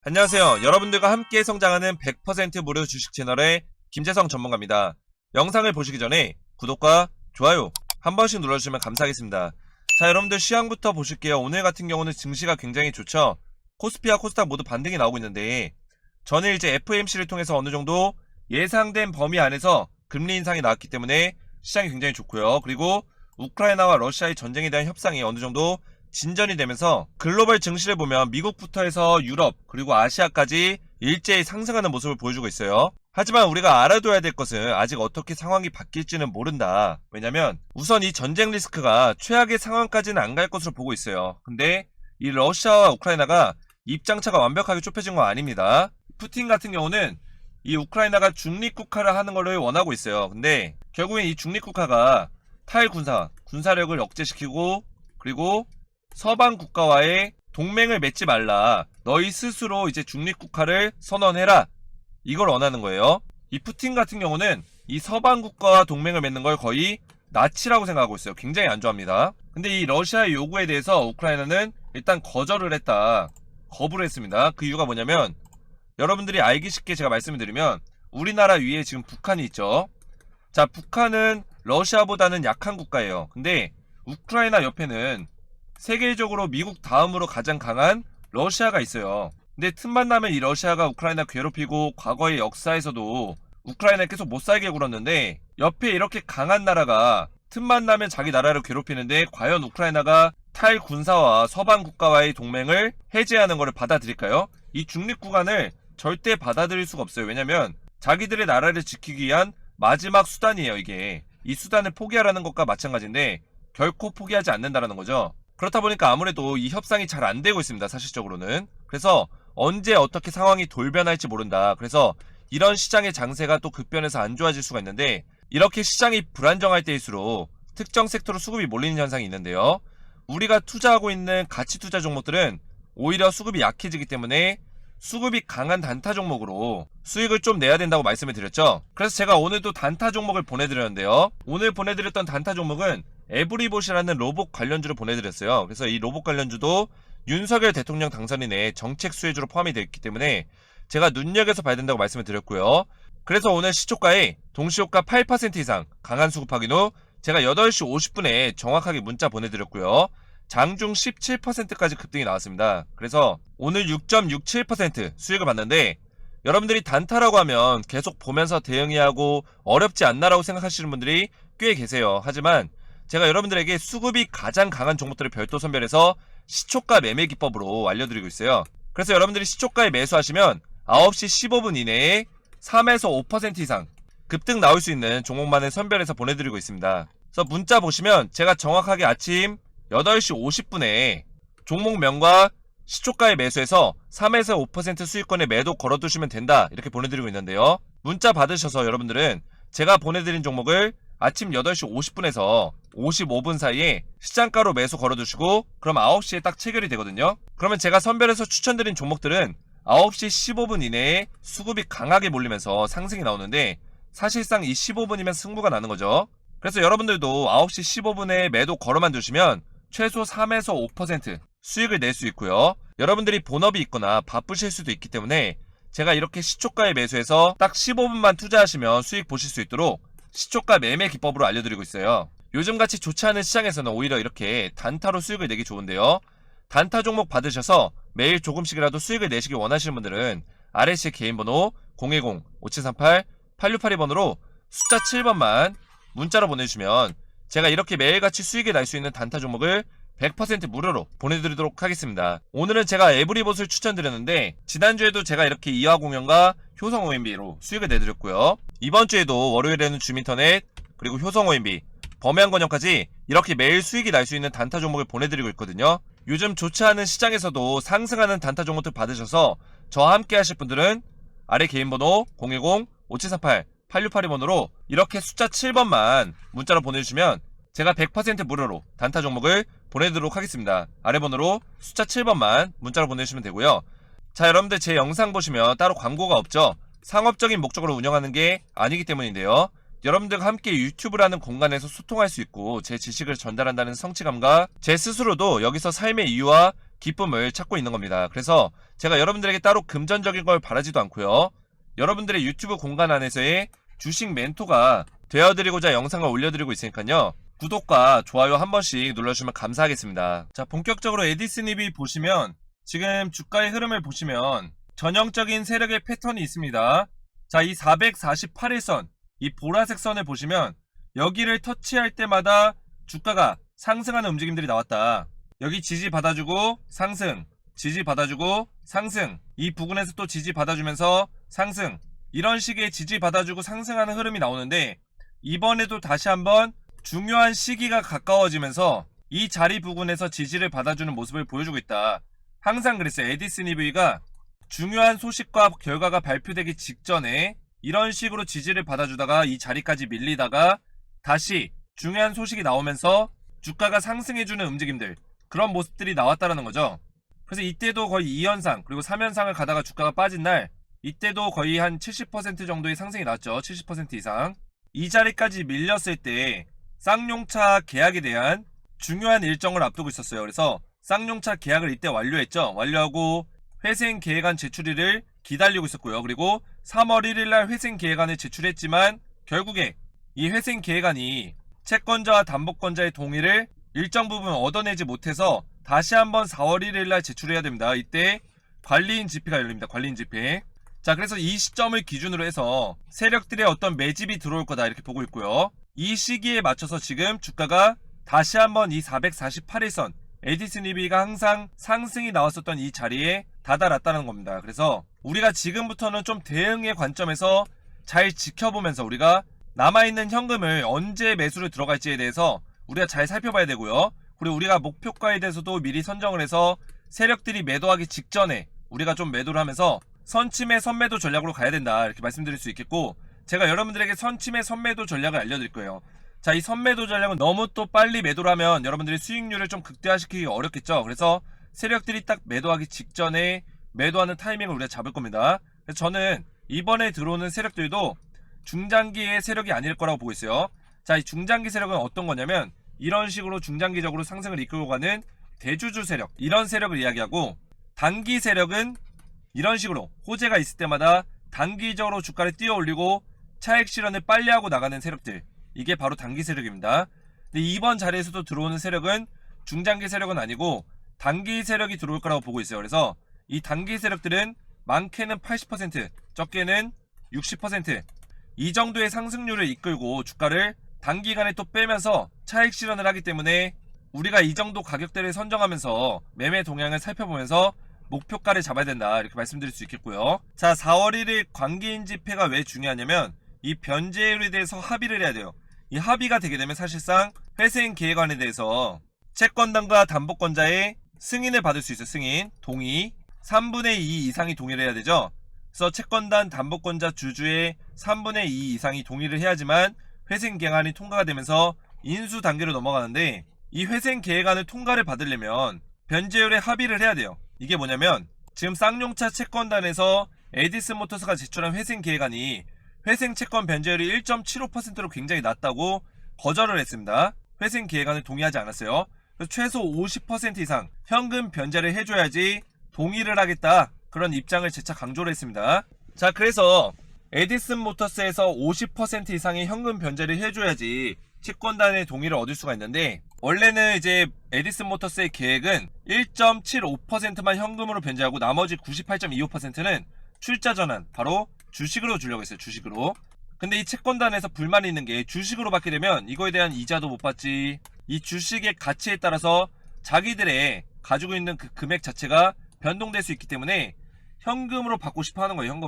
안녕하세요. 여러분들과 함께 성장하는 100% 무료 주식 채널의 김재성 전문가입니다. 영상을 보시기 전에 구독과 좋아요 한 번씩 눌러주시면 감사하겠습니다. 자, 여러분들 시황부터 보실게요. 오늘 같은 경우는 증시가 굉장히 좋죠. 코스피와 코스닥 모두 반등이 나오고 있는데 전일 이제 FOMC를 통해서 어느 정도 예상된 범위 안에서 금리 인상이 나왔기 때문에 시장이 굉장히 좋고요. 그리고 우크라이나와 러시아의 전쟁에 대한 협상이 어느 정도 진전이 되면서 글로벌 증시를 보면 미국부터 해서 유럽 그리고 아시아까지 일제히 상승하는 모습을 보여주고 있어요. 하지만 우리가 알아둬야 될 것은 아직 어떻게 상황이 바뀔지는 모른다. 왜냐면 우선 이 전쟁 리스크가 최악의 상황까지는 안 갈 것으로 보고 있어요. 근데 이 러시아와 우크라이나가 입장차가 완벽하게 좁혀진 건 아닙니다. 푸틴 같은 경우는 이 우크라이나가 중립국화를 하는 것을 원하고 있어요. 근데 결국엔 이 중립국화가 군사력을 억제시키고 그리고 서방 국가와의 동맹을 맺지 말라. 너희 스스로 이제 중립국화를 선언해라. 이걸 원하는 거예요. 이 푸틴 같은 경우는 이 서방 국가와 동맹을 맺는 걸 거의 나치라고 생각하고 있어요. 굉장히 안 좋아합니다. 근데 이 러시아의 요구에 대해서 우크라이나는 일단 거절을 했다. 거부를 했습니다. 그 이유가 뭐냐면 여러분들이 알기 쉽게 제가 말씀을 드리면 우리나라 위에 지금 북한이 있죠. 자, 북한은 러시아보다는 약한 국가예요. 근데 우크라이나 옆에는 세계적으로 미국 다음으로 가장 강한 러시아가 있어요. 근데 틈만 나면 이 러시아가 우크라이나 괴롭히고 과거의 역사에서도 우크라이나 계속 못살게 굴었는데 옆에 이렇게 강한 나라가 틈만 나면 자기 나라를 괴롭히는데 과연 우크라이나가 탈군사와 서방 국가와의 동맹을 해제하는 것을 받아들일까요? 이 중립구간을 절대 받아들일 수가 없어요. 왜냐면 자기들의 나라를 지키기 위한 마지막 수단이에요. 이게 이 수단을 포기하라는 것과 마찬가지인데 결코 포기하지 않는다라는 거죠. 그렇다 보니까 아무래도 이 협상이 잘 안 되고 있습니다. 사실적으로는. 그래서 언제 어떻게 상황이 돌변할지 모른다. 그래서 이런 시장의 장세가 또 급변해서 안 좋아질 수가 있는데 이렇게 시장이 불안정할 때일수록 특정 섹터로 수급이 몰리는 현상이 있는데요. 우리가 투자하고 있는 가치 투자 종목들은 오히려 수급이 약해지기 때문에 수급이 강한 단타 종목으로 수익을 좀 내야 된다고 말씀을 드렸죠. 그래서 제가 오늘도 단타 종목을 보내드렸는데요. 오늘 보내드렸던 단타 종목은 에브리봇이라는 로봇 관련주를 보내드렸어요. 그래서 이 로봇 관련주도 윤석열 대통령 당선인 의 정책 수혜주로 포함이 되어 있기 때문에 제가 눈여겨서 봐야 된다고 말씀을 드렸고요. 그래서 오늘 시초가에 동시효과 8% 이상 강한 수급 확인 후 제가 8시 50분에 정확하게 문자 보내드렸고요. 장중 17%까지 급등이 나왔습니다. 그래서 오늘 6.67% 수익을 봤는데 여러분들이 단타라고 하면 계속 보면서 대응해야 하고 어렵지 않나라고 생각하시는 분들이 꽤 계세요. 하지만 제가 여러분들에게 수급이 가장 강한 종목들을 별도 선별해서 시초가 매매 기법으로 알려드리고 있어요. 그래서 여러분들이 시초가에 매수하시면 9시 15분 이내에 3에서 5% 이상 급등 나올 수 있는 종목만을 선별해서 보내드리고 있습니다. 그래서 문자 보시면 제가 정확하게 아침 8시 50분에 종목명과 시초가에 매수해서 3에서 5% 수익권에 매도 걸어두시면 된다 이렇게 보내드리고 있는데요. 문자 받으셔서 여러분들은 제가 보내드린 종목을 아침 8시 50분에서 55분 사이에 시장가로 매수 걸어두시고 그럼 9시에 딱 체결이 되거든요. 그러면 제가 선별해서 추천드린 종목들은 9시 15분 이내에 수급이 강하게 몰리면서 상승이 나오는데 사실상 이 15분이면 승부가 나는 거죠. 그래서 여러분들도 9시 15분에 매도 걸어만 두시면 최소 3에서 5% 수익을 낼 수 있고요. 여러분들이 본업이 있거나 바쁘실 수도 있기 때문에 제가 이렇게 시초가에 매수해서 딱 15분만 투자하시면 수익 보실 수 있도록 시초가 매매 기법으로 알려드리고 있어요. 요즘같이 좋지 않은 시장에서는 오히려 이렇게 단타로 수익을 내기 좋은데요. 단타 종목 받으셔서 매일 조금씩이라도 수익을 내시길 원하시는 분들은 아래 제 개인 번호 010-5738-8682번으로 숫자 7번만 문자로 보내주시면 제가 이렇게 매일같이 수익을 날 수 있는 단타 종목을 100% 무료로 보내드리도록 하겠습니다. 오늘은 제가 에브리봇을 추천드렸는데 지난주에도 제가 이렇게 이화공연과 효성 OMB로 수익을 내드렸고요. 이번 주에도 월요일에는 주민터넷 그리고 효성 OMB 범양건영까지 이렇게 매일 수익이 날 수 있는 단타 종목을 보내드리고 있거든요. 요즘 좋지 않은 시장에서도 상승하는 단타 종목들 받으셔서 저와 함께 하실 분들은 아래 개인번호 010-5738-8682번으로 이렇게 숫자 7번만 문자로 보내주시면 제가 100% 무료로 단타 종목을 보내드리도록 하겠습니다. 아래 번호로 숫자 7번만 문자로 보내주시면 되고요. 자, 여러분들 제 영상 보시면 따로 광고가 없죠. 상업적인 목적으로 운영하는 게 아니기 때문인데요. 여러분들과 함께 유튜브라는 공간에서 소통할 수 있고 제 지식을 전달한다는 성취감과 제 스스로도 여기서 삶의 이유와 기쁨을 찾고 있는 겁니다. 그래서 제가 여러분들에게 따로 금전적인 걸 바라지도 않고요. 여러분들의 유튜브 공간 안에서의 주식 멘토가 되어드리고자 영상을 올려드리고 있으니까요. 구독과 좋아요 한 번씩 눌러주시면 감사하겠습니다. 자, 본격적으로 에디슨입이 보시면 지금 주가의 흐름을 보시면 전형적인 세력의 패턴이 있습니다. 자, 이 448일선, 이 보라색 선을 보시면 여기를 터치할 때마다 주가가 상승하는 움직임들이 나왔다. 여기 지지 받아주고 상승, 지지 받아주고 상승, 이 부분에서 또 지지 받아주면서 상승, 이런 식의 지지 받아주고 상승하는 흐름이 나오는데 이번에도 다시 한번 중요한 시기가 가까워지면서 이 자리 부근에서 지지를 받아주는 모습을 보여주고 있다. 항상 그랬어요. 에디슨 EV가 중요한 소식과 결과가 발표되기 직전에 이런 식으로 지지를 받아주다가 이 자리까지 밀리다가 다시 중요한 소식이 나오면서 주가가 상승해주는 움직임들, 그런 모습들이 나왔다라는 거죠. 그래서 이때도 거의 2연상 그리고 3연상을 가다가 주가가 빠진 날, 이때도 거의 한 70% 정도의 상승이 나왔죠. 70% 이상. 이 자리까지 밀렸을 때 쌍용차 계약에 대한 중요한 일정을 앞두고 있었어요. 그래서 쌍용차 계약을 이때 완료했죠. 완료하고 회생 계획안 제출일을 기다리고 있었고요. 그리고 3월 1일날 회생 계획안을 제출했지만 결국에 이 회생 계획안이 채권자와 담보권자의 동의를 일정 부분 얻어내지 못해서 다시 한번 4월 1일날 제출해야 됩니다. 이때 관리인 집회가 열립니다. 관리인 집회. 자, 그래서 이 시점을 기준으로 해서 세력들의 어떤 매집이 들어올 거다 이렇게 보고 있고요. 이 시기에 맞춰서 지금 주가가 다시 한번 이 448일선, 에디슨 EV가 항상 상승이 나왔었던 이 자리에 다다랐다는 겁니다. 그래서 우리가 지금부터는 좀 대응의 관점에서 잘 지켜보면서 우리가 남아있는 현금을 언제 매수를 들어갈지에 대해서 우리가 잘 살펴봐야 되고요. 그리고 우리가 목표가에 대해서도 미리 선정을 해서 세력들이 매도하기 직전에 우리가 좀 매도를 하면서 선침해 선매도 전략으로 가야 된다 이렇게 말씀드릴 수 있겠고, 제가 여러분들에게 선침해 선매도 전략을 알려드릴 거예요. 자, 이 선매도 전략은 너무 또 빨리 매도를 하면 여러분들이 수익률을 좀 극대화시키기 어렵겠죠. 그래서 세력들이 딱 매도하기 직전에 매도하는 타이밍을 우리가 잡을 겁니다. 그래서 저는 이번에 들어오는 세력들도 중장기의 세력이 아닐 거라고 보고 있어요. 자, 이 중장기 세력은 어떤 거냐면 이런 식으로 중장기적으로 상승을 이끌고 가는 대주주 세력, 이런 세력을 이야기하고, 단기 세력은 이런 식으로 호재가 있을 때마다 단기적으로 주가를 띄워 올리고 차익 실현을 빨리 하고 나가는 세력들, 이게 바로 단기 세력입니다. 근데 이번 자리에서도 들어오는 세력은 중장기 세력은 아니고 단기 세력이 들어올 거라고 보고 있어요. 그래서 이 단기 세력들은 많게는 80%, 적게는 60%, 이 정도의 상승률을 이끌고 주가를 단기간에 또 빼면서 차익 실현을 하기 때문에 우리가 이 정도 가격대를 선정하면서 매매 동향을 살펴보면서 목표가를 잡아야 된다 이렇게 말씀드릴 수 있겠고요. 자, 4월 1일 관계인 집회가 왜 중요하냐면 이 변제율에 대해서 합의를 해야 돼요. 이 합의가 되게 되면 사실상 회생 계획안에 대해서 채권단과 담보권자의 승인을 받을 수 있어요. 승인, 동의. 3분의 2 이상이 동의를 해야 되죠. 그래서 채권단, 담보권자, 주주의 3분의 2 이상이 동의를 해야지만 회생 계획안이 통과가 되면서 인수 단계로 넘어가는데, 이 회생 계획안을 통과를 받으려면 변제율에 합의를 해야 돼요. 이게 뭐냐면 지금 쌍용차 채권단에서 에디슨 모터스가 제출한 회생 계획안이 회생 채권 변제율이 1.75%로 굉장히 낮다고 거절을 했습니다. 회생 계획안을 동의하지 않았어요. 그래서 최소 50% 이상 현금 변제를 해줘야지 동의를 하겠다, 그런 입장을 재차 강조를 했습니다. 자, 그래서 에디슨 모터스에서 50% 이상의 현금 변제를 해줘야지 채권단의 동의를 얻을 수가 있는데, 원래는 이제 에디슨 모터스의 계획은 1.75%만 현금으로 변제하고 나머지 98.25%는 출자 전환, 바로 주식으로 주려고 했어요. 주식으로. 근데 이 채권단에서 불만이 있는 게 주식으로 받게 되면 이거에 대한 이자도 못 받지, 이 주식의 가치에 따라서 자기들의 가지고 있는 그 금액 자체가 변동될 수 있기 때문에 현금으로 받고 싶어 하는 거예요.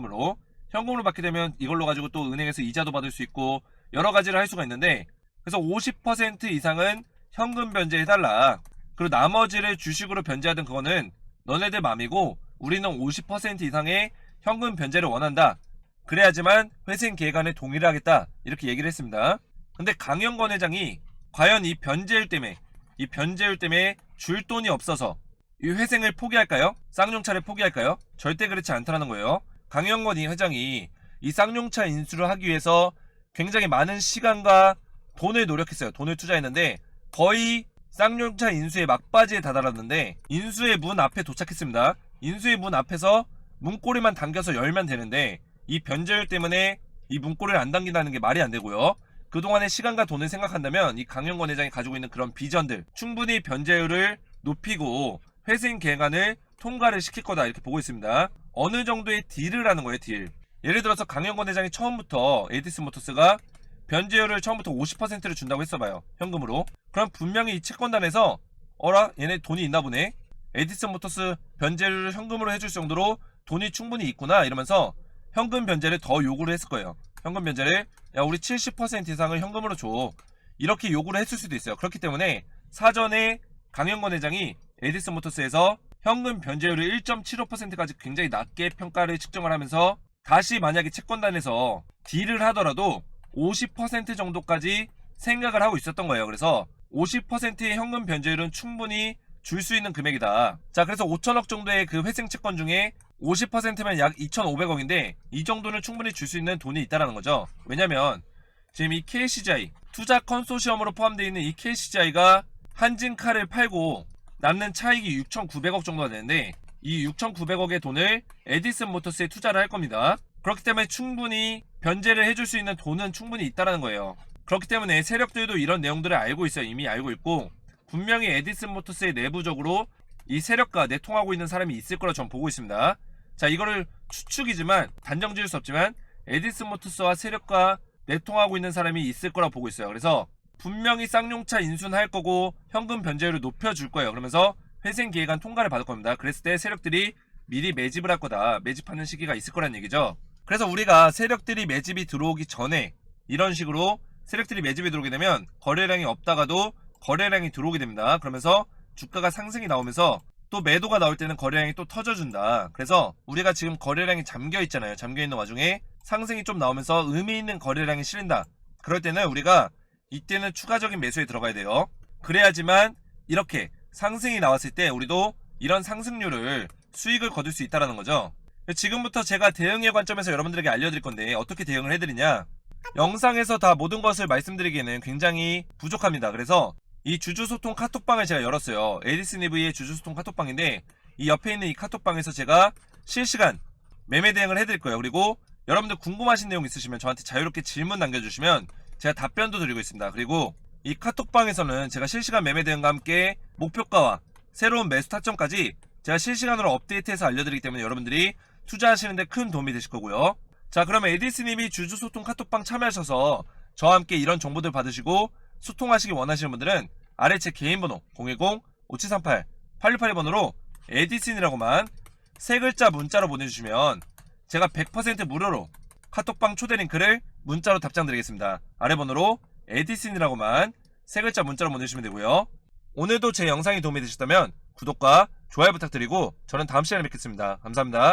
현금으로 받게 되면 이걸로 가지고 또 은행에서 이자도 받을 수 있고 여러 가지를 할 수가 있는데, 그래서 50% 이상은 현금 변제해달라, 그리고 나머지를 주식으로 변제하든 그거는 너네들 맘이고 우리는 50% 이상의 현금 변제를 원한다, 그래야지만 회생 계획안에 동의를 하겠다 이렇게 얘기를 했습니다. 근데 강영건 회장이 과연 이 변제율 때문에 줄 돈이 없어서 이 회생을 포기할까요? 쌍용차를 포기할까요? 절대 그렇지 않다는 거예요. 강영건 이 회장이 이 쌍용차 인수를 하기 위해서 굉장히 많은 시간과 돈을 노력했어요. 돈을 투자했는데 거의 쌍용차 인수의 막바지에 다다랐는데 인수의 문 앞에 도착했습니다. 인수의 문 앞에서 문고리만 당겨서 열면 되는데 이 변제율 때문에 이 문고리를 안 당긴다는 게 말이 안 되고요. 그동안의 시간과 돈을 생각한다면 이 강영권 회장이 가지고 있는 그런 비전들 충분히 변제율을 높이고 회생 계획안을 통과를 시킬 거다 이렇게 보고 있습니다. 어느 정도의 딜을 하는 거예요, 딜. 예를 들어서 강영권 회장이 처음부터 에디슨모터스가 변제율을 처음부터 50%를 준다고 했어봐요, 현금으로. 그럼 분명히 이 채권단에서 어라? 얘네 돈이 있나 보네? 에디슨모터스 변제율을 현금으로 해줄 정도로 돈이 충분히 있구나 이러면서 현금 변제를 더 요구를 했을 거예요. 현금 변제를 야 우리 70% 이상을 현금으로 줘 이렇게 요구를 했을 수도 있어요. 그렇기 때문에 사전에 강영권 회장이 에디슨모터스에서 현금 변제율을 1.75%까지 굉장히 낮게 평가를 측정을 하면서 다시 만약에 채권단에서 딜을 하더라도 50% 정도까지 생각을 하고 있었던 거예요. 그래서 50%의 현금 변제율은 충분히 줄 수 있는 금액이다. 자, 그래서 5천억 정도의 그 회생 채권 중에 50%면 약 2,500억인데 이 정도는 충분히 줄 수 있는 돈이 있다라는 거죠. 왜냐면 지금 이 KCGI 투자 컨소시엄으로 포함되어 있는 이 KCGI가 한진카를 팔고 남는 차익이 6,900억 정도가 되는데 이 6,900억의 돈을 에디슨모터스에 투자를 할 겁니다. 그렇기 때문에 충분히 변제를 해줄 수 있는 돈은 충분히 있다라는 거예요. 그렇기 때문에 세력들도 이런 내용들을 알고 있어요. 이미 알고 있고 분명히 에디슨모터스의 내부적으로 이 세력과 내통하고 있는 사람이 있을 거라 전 보고 있습니다. 자, 이거를 추측이지만 단정 지을 수 없지만 에디슨모터스와 세력과 내통하고 있는 사람이 있을 거라 보고 있어요. 그래서 분명히 쌍용차 인수는 할 거고 현금 변제율을 높여줄 거예요. 그러면서 회생 계획안 통과를 받을 겁니다. 그랬을 때 세력들이 미리 매집을 할 거다. 매집하는 시기가 있을 거란 얘기죠. 그래서 우리가 세력들이 매집이 들어오기 전에 이런 식으로 세력들이 매집이 들어오게 되면 거래량이 없다가도 거래량이 들어오게 됩니다. 그러면서 주가가 상승이 나오면서 또 매도가 나올 때는 거래량이 또 터져준다. 그래서 우리가 지금 거래량이 잠겨있잖아요. 잠겨있는 와중에 상승이 좀 나오면서 의미 있는 거래량이 실린다. 그럴 때는 우리가 이때는 추가적인 매수에 들어가야 돼요. 그래야지만 이렇게 상승이 나왔을 때 우리도 이런 상승률을 수익을 거둘 수 있다는 거죠. 지금부터 제가 대응의 관점에서 여러분들에게 알려드릴 건데 어떻게 대응을 해드리냐, 영상에서 다 모든 것을 말씀드리기에는 굉장히 부족합니다. 그래서 이 주주소통 카톡방을 제가 열었어요. 에디슨EV의 주주소통 카톡방인데 이 옆에 있는 이 카톡방에서 제가 실시간 매매 대응을 해드릴 거예요. 그리고 여러분들 궁금하신 내용 있으시면 저한테 자유롭게 질문 남겨주시면 제가 답변도 드리고 있습니다. 그리고 이 카톡방에서는 제가 실시간 매매 대응과 함께 목표가와 새로운 매수 타점까지 제가 실시간으로 업데이트해서 알려드리기 때문에 여러분들이 투자하시는데 큰 도움이 되실 거고요. 자, 그러면 에디슨EV 주주소통 카톡방 참여하셔서 저와 함께 이런 정보들 받으시고 소통하시기 원하시는 분들은 아래 제 개인 번호 010-5738-8682번으로 에디슨이라고만 세 글자 문자로 보내주시면 제가 100% 무료로 카톡방 초대 링크를 문자로 답장 드리겠습니다. 아래 번호로 에디슨이라고만 세 글자 문자로 보내주시면 되고요. 오늘도 제 영상이 도움이 되셨다면 구독과 좋아요 부탁드리고 저는 다음 시간에 뵙겠습니다. 감사합니다.